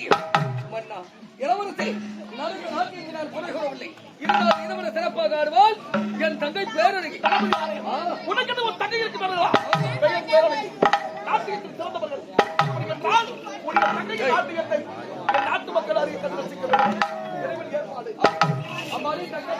சத்தியம் மன்னா இளவரசி நாட்டிற்கு நான் புறகவில்லை இருந்தால் இதை விட சிறப்பாக ஆடுவாள் என் தங்கை பேரழகி உனக்கு ஒரு தங்கை இருக்கு பேரழகி நாட்டியத்தில் சிறந்தவர்கள் உன்னுடைய தங்கையை நாட்டியத்தை என் நாட்டு மக்கள் அறிய கண்டுபிடிக்கிறார்கள் ஏற்பாடு அம்மாடி தங்கை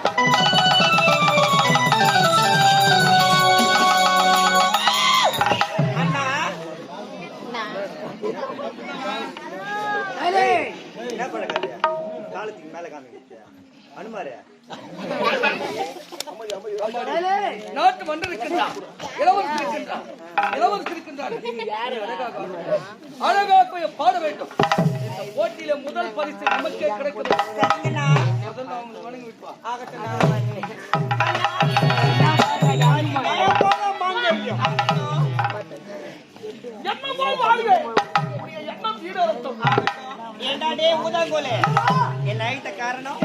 காலத்துக்கு மேல காமிக்க அனுமாரு நாட்டு மன்னர் இருக்கின்றார் இளவரசி இருக்கின்றார் அழகாக பாட வேண்டும் போட்டியில முதல் பரிசு நமக்கே கிடைக்கும் வணங்கி விட்டுவா என்னமோ வாழ்வே எண்ணம் ஈடறுத்தம் ஏண்டாடே ஊதாங்கோலே என்ன ஆயிட்ட காரணம்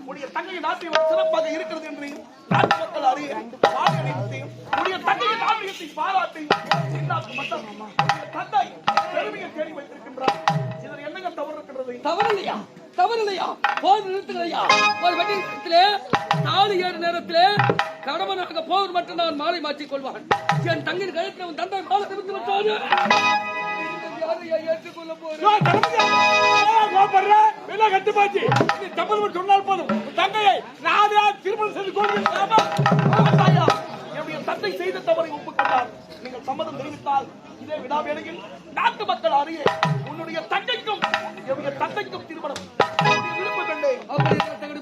உடைய தங்கையை நாட்டியம் சிறப்பாக இருக்கிறது என்று நாட்டு மக்கள் அறிய உடைய தங்கையை நாட்டியத்தை பாராட்டி தந்தை பெருமையை தேடி வைத்திருக்கின்றார். இதில் என்னங்க தவறு இருக்கின்றது? தவறில்லையா போர் நிறுத்துங்களையா ஒரு வெட்டி நேரத்திலே 4-7 நேரத்திலே கணவனாக போர் மட்டும் நான் மாலை மாற்றிக் கொள்வான். என் தங்கின் கழுத்தில் தந்தை மாலை நிறுத்தி விட்டாரு. ஏற்றுக்கொள்ள சொன்னால் போதும் தங்கையை திருமணம் செய்து என்னுடைய தந்தை செய்த தவறை ஒப்புக்கொண்டார். நீங்கள் சம்மதம் தெரிவித்தால் இதே விடாவேளையில் நாட்டு மக்கள் அறிய உன்னுடைய தங்கைக்கும் என்னுடைய தந்தைக்கும் திருமணம்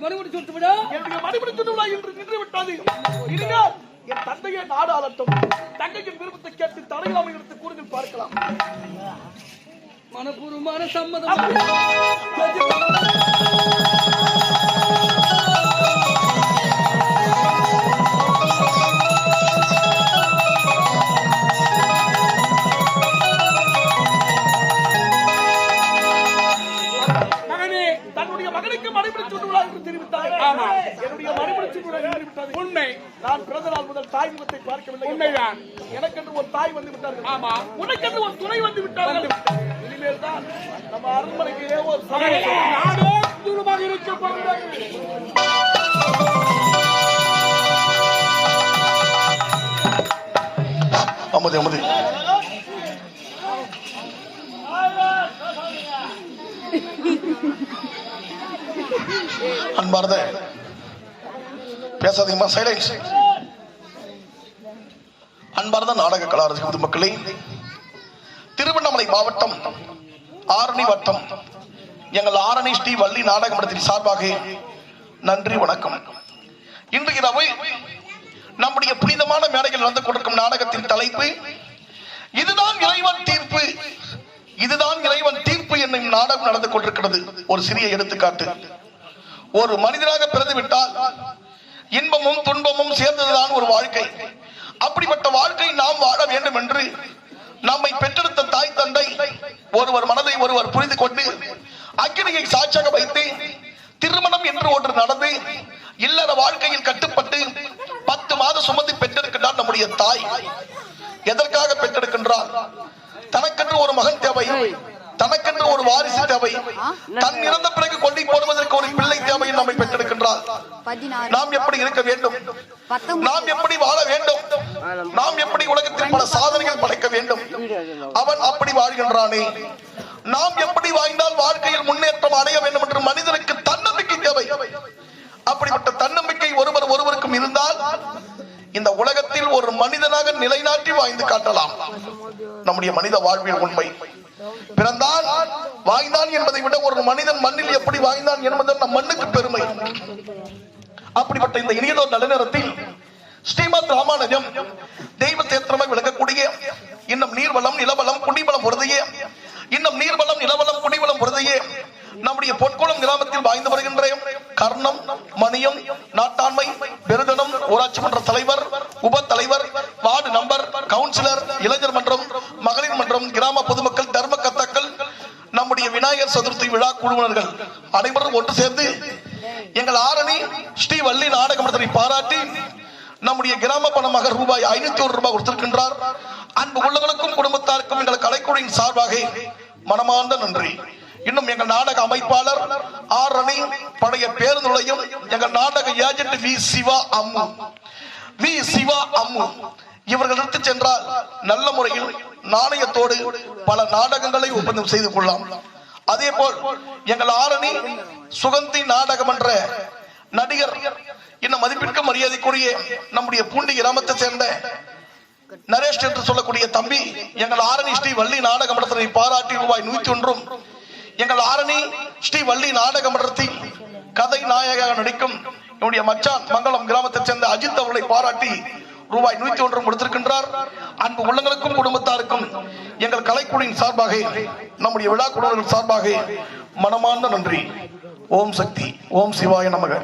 மறுபடி சொல்லிட்டு விட என்னுடைய மறுபடி சொல்லுவா என்று நின்று விட்டது. இனிமேல் என் தந்தையை நாடு ஆளட்டும். தங்கையின் விருப்பத்தை கேட்டு தடையில்லாமல் எடுத்து கூறுதல் பார்க்கலாம். மனப்பூர்வமான சம்மதம். தன்னுடைய மகனுக்கு மறுபடி சொல்லுவா என்று தெரிவித்தார். என்னுடைய மறுபடி சொல்லுவா உண்மை. நான் பிறந்த நாள் முதல் தாய் முகத்தை பார்க்கவில்லை. உண்மைதான். எனக்கென்று ஒரு தாய் வந்து விட்டார்கள். ஆமா, உனக்கென்று ஒரு துணை வந்து விட்டார்கள். இனிமேல் தான் நம்ம அரண்மனைக்கு ஒரு நாடே தூரமாக இருக்க போகிறது. அமதி அமதி அன்பார்ந்த பேசாதீங்கம்மா, சைலன்ஸ். அன்பார்ந்த நாடக கலாரசிக மக்களே, திருவண்ணாமலை மாவட்டம் ஆரணி வட்டம் எங்கள் ஆரணி ஸ்ரீ வள்ளி நாடக மன்றத்தின் சார்பாக நன்றி வணக்கம். இன்று இரவு நம்முடைய புனிதமான மேடையில் நடந்து கொண்டிருக்கும் நாடகத்தின் தலைப்பு இதுதான் இறைவன் தீர்ப்பு, இதுதான் இறைவன் தீர்ப்பு என்னும் நாடகம் நடந்து கொண்டிருக்கிறது. ஒரு சிறிய எடுத்துக்காட்டு. ஒரு மனிதனாக பிறந்து விட்டால் இன்பமும் துன்பமும் சேர்ந்ததுதான் ஒரு வாழ்க்கை. அப்படிப்பட்ட வாழ்க்கை நாம் வாழ வேண்டும் என்று நம்மை பெற்றெடுத்த தாய் தந்தை ஒருவர் மனதை ஒருவர் புரிந்து கொண்டு அக்கினியை சாட்சியாக வைத்து திருமணம் என்று ஒன்று நடந்து இல்லற வாழ்க்கையில் கட்டுப்பட்டு 10 மாதம் சுமந்து பெற்றெடுக்கின்றார் நம்முடைய தாய். எதற்காக பெற்றெடுக்கின்றார்? தனக்கென்று ஒரு மகன் தேவை, தனக்கென்று ஒரு வாரிசு தேவை, தன் இறந்த பிறகு கொண்டை போடுவதற்கு ஒரு பிள்ளை தேவை. நம்மை பெற்றெடுக்கின்றார். நாம் எப்படி இருக்க வேண்டும், நாம் எப்படி வாழ வேண்டும், நாம் எப்படி உலகத்தில் பல சாதனைகள் படைக்க வேண்டும், அவன் அப்படி வாழ்கின்றானே. நாம் எப்படி வாழ்ந்தால் வாழ்க்கையில் முன்னேற்றம் அடைய வேண்டும் என்று மனிதனுக்கு தன்னம்பிக்கை தேவை. அப்படிப்பட்ட தன்னம்பிக்கை ஒருவருக்கும் இருந்தால் இந்த உலகத்தில் ஒரு மனிதனாக நிலைநாட்டி வாழ்ந்து காட்டலாம். நம்முடைய மனித வாழ்வியல் உண்மை. பிறந்தான் வாழ்ந்தான் என்பதை விட ஒரு மனிதன் மண்ணில் எப்படி வாழ்ந்தான் என்பது நம் மண்ணுக்கு பெருமை. அப்படிப்பட்ட இந்த இனியதோர் நல்ல நேரத்தில் ஸ்ரீமத் ராமானுஜம் தெய்வ தேத்திரமாய் விளக்கக்கூடிய இன்னும் நீர்வளம் நிலவளம் குடிவளம் பொருதையே, இன்னும் நீர்வளம் நிலவளம் குடிவளம் பொருதையே நம்முடைய பொற்குளம் கிராமத்தில் வாழ்ந்து வருகின்ற கர்ணம், மணியம், நாட்டாண்மை, பெருதனம், ஊராட்சி மன்ற தலைவர், உப தலைவர், வார்டு நம்பர், கவுன்சிலர், இளைஞர் மன்றம், மகளிர் மன்றம், கிராம பொதுமக்கள், தர்ம கர்த்தாக்கள், நம்முடைய விநாயகர் சதுர்த்தி விழா குழுவினர்கள் அனைவரும் ஒன்று சேர்ந்து எங்கள் ஆரணி ஸ்ரீ வள்ளி நாடக மன்றத்தை பாராட்டி நம்முடைய கிராம பணமாக ரூபாய் 501 கொடுத்திருக்கின்றார். அன்பு உள்ளவர்களுக்கும் குடும்பத்தாருக்கும் எங்கள் கலைக்குழுவின் சார்பாக மனமார்ந்த நன்றி. இன்னும் எங்கள் நாடக அமைப்பாளர் ஆரணி பழைய பேருந்து நிலையம் எங்கள் நாடக ஏஜென்ட் வி சிவா அம்மு இவர்கள் எடுத்து சென்றால் நல்ல முறையில் நாணயத்தோடு பல நாடகங்களை ஒப்பந்தம் செய்து கொள்ளலாம். அதே போல் எங்கள் ஆரணி சுகந்தி நாடகம் என்ற நடிகர் இன்னும் மதிப்பிற்கு மரியாதைக்குரிய நம்முடைய பூண்டி கிராமத்தை சேர்ந்த நரேஷ் என்று சொல்லக்கூடிய தம்பி எங்கள் ஆரணி ஸ்ரீ வள்ளி நாடக மன்றத்தை பாராட்டி ரூபாய் 101, எங்கள் ஆரணி ஸ்ரீ வள்ளி நாடக மன்றத்தில் கதை நாயகமாக நடிக்கும் என்னுடைய மச்சான் மங்களம் கிராமத்தை சேர்ந்த அஜித் அவர்களை பாராட்டி ரூபாய் 101 கொடுத்திருக்கின்றார். அன்பு உள்ளங்களுக்கும் குடும்பத்தாருக்கும் எங்கள் கலைக்குழுவின் சார்பாக நம்முடைய விழா குழுவின் சார்பாக மனமார்ந்த நன்றி. ஓம் சக்தி, ஓம் சிவாய நமக.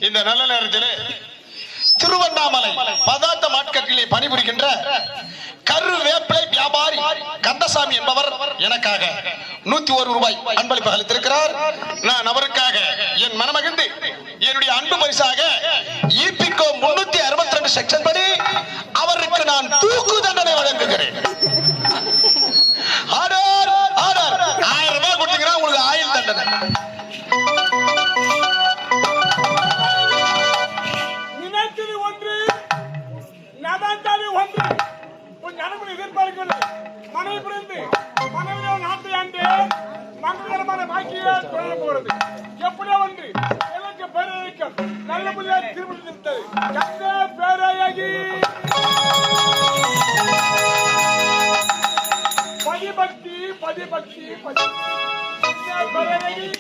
இந்த நல்ல நேரத்தில் திருவண்ணாமலை பதார்த்த மார்க்கெட்டிலே பணிபுரிகின்ற கரு வேப்பிலை வியாபாரி கந்தசாமி என்பவர் எனக்காக 101 ரூபாய் அன்பளிப்பு அளித்திருக்கிறார். நான் அவருக்காக என் மனமகிழ்ந்து என்னுடைய அன்பு பரிசாக ஈபிகோ 362 செக்ஷன் படி அவருக்கு நான் தூக்கு தண்டனை வழங்குகிறேன். ஆர்டர் ஆர்டர் 1000 ரூபாய் கொடுத்தீங்கன்னா உங்களுக்கு ஆயுள் தண்டனை. மனைவி புரிந்து மனைவியோ நாட்டை ஆண்டு மங்களகரமான பாக்கியை தொடர போகிறது. எப்படியோ ஒன்று எனக்கு பேரழிக்கும் நல்ல முறையை திருமணம் பேரழகி பதிபக்தி பதிபக்தி பேரழகி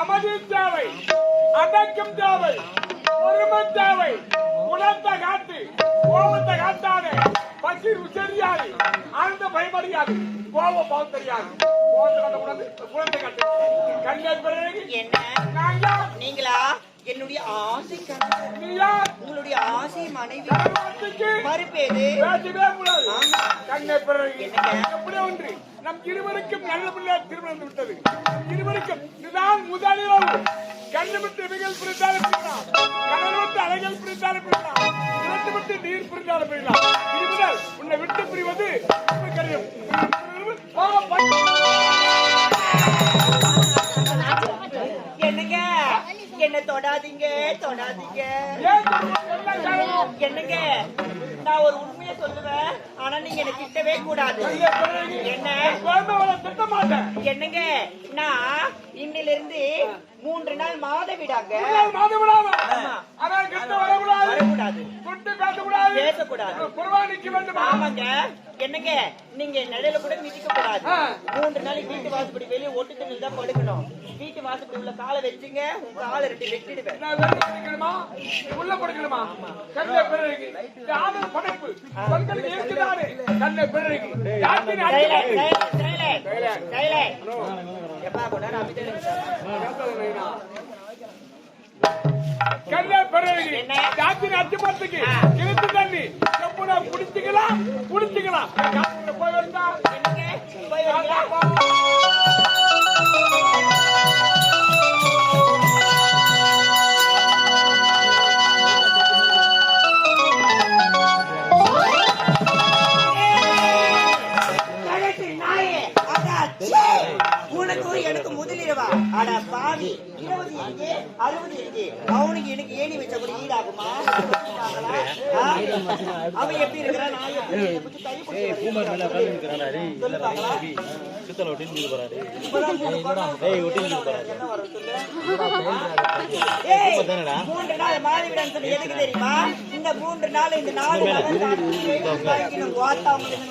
அமைதி தேவை, அடக்கம் தேவை, பொறுமை தேவை, குணத்தை காட்டு கோபத்தை காட்டாது, பசி ருச்சரியாது, ஆழ்ந்த பயமறியாது, கோபம் போக தெரியாது, குழந்தை காட்டு கண்ணே பேரழகி. என்ன நீங்களா என்னுடைய ஆசை கணவர். நீ யார்? உங்களுடைய ஆசை மனைவி. கணவனுக்கு மறுப்பேது. பேசவே கூடாது. ஆமா. கண்ணை பிறகு என்னங்க? எப்படி ஒன்று நம் இருவருக்கும் நல்ல பிள்ளையார் திருமணம் விட்டது. இருவருக்கும் இதுதான் முதலிரவு. கண்ணு விட்டு இவைகள் பிரித்தாலும் பிரிக்கலாம், கடல் விட்டு அலைகள் பிரித்தாலும் பிரிக்கலாம், நிலத்து விட்டு நீர் பிரித்தாலும் பிரிக்கலாம். இதுமுதல் உன்னை விட்டு பிரிவது கடினம். என்னங்க என்ன தொடாதீங்க தொடாதீங்க. என்னங்க நான் ஒரு உண்மையை சொல்லுவேன், ஆனா நீங்க என்ன திட்டவே கூடாது. என்ன திட்ட மாட்டேன். என்னங்க நான் இன்னில இருந்து 3 நாள் மாத விடாங்க. வரக்கூடாது, பேசக்கூடாது. ஆமாங்க. என்னங்க நீங்க நிலையில கூட மிதிக்க கூடாது. 3 நாளைக்கு வீட்டு வாசப்படி வெளியே ஒட்டுட்டு தான் படுக்கணும். வீட்டு வாசப்படி உள்ள காலை வச்சுங்க, உங்க காலை 2 வெட்டிடுவேன். உள்ள படுக்கணுமா? கண்ணை பிறகு படைப்பு இருக்குதானே. கண்ணை பிறகு கண்ணை பிறகு ஜாத்தின் அச்சுமத்துக்கு இழுத்து தண்ணி எப்படா குடிச்சுக்கலாம் குடிச்சுக்கலாம். உனக்கு எனக்கு முதலிரவா? அட பாவி, 20 எங்கே 60 எங்கே? அவனுக்கு எனக்கு ஏணி வச்ச கூட ஈடாகுமா? அவன் எப்படி இருக்கிறான், நான் எப்படி எதுக்கு தெரியுமா? இந்த 3 நாள் இந்த 4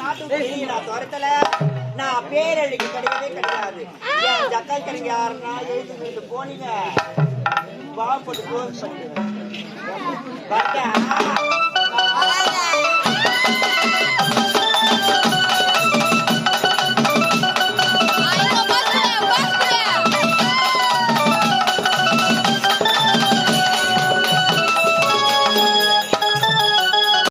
நாட்டு துரத்தல. நான் பேரழிக்கு கிடையவே கிடையாது. என் ஜக்கா கிடைக்க யாருன்னா எழுதி போனீங்க பாப்பட்டு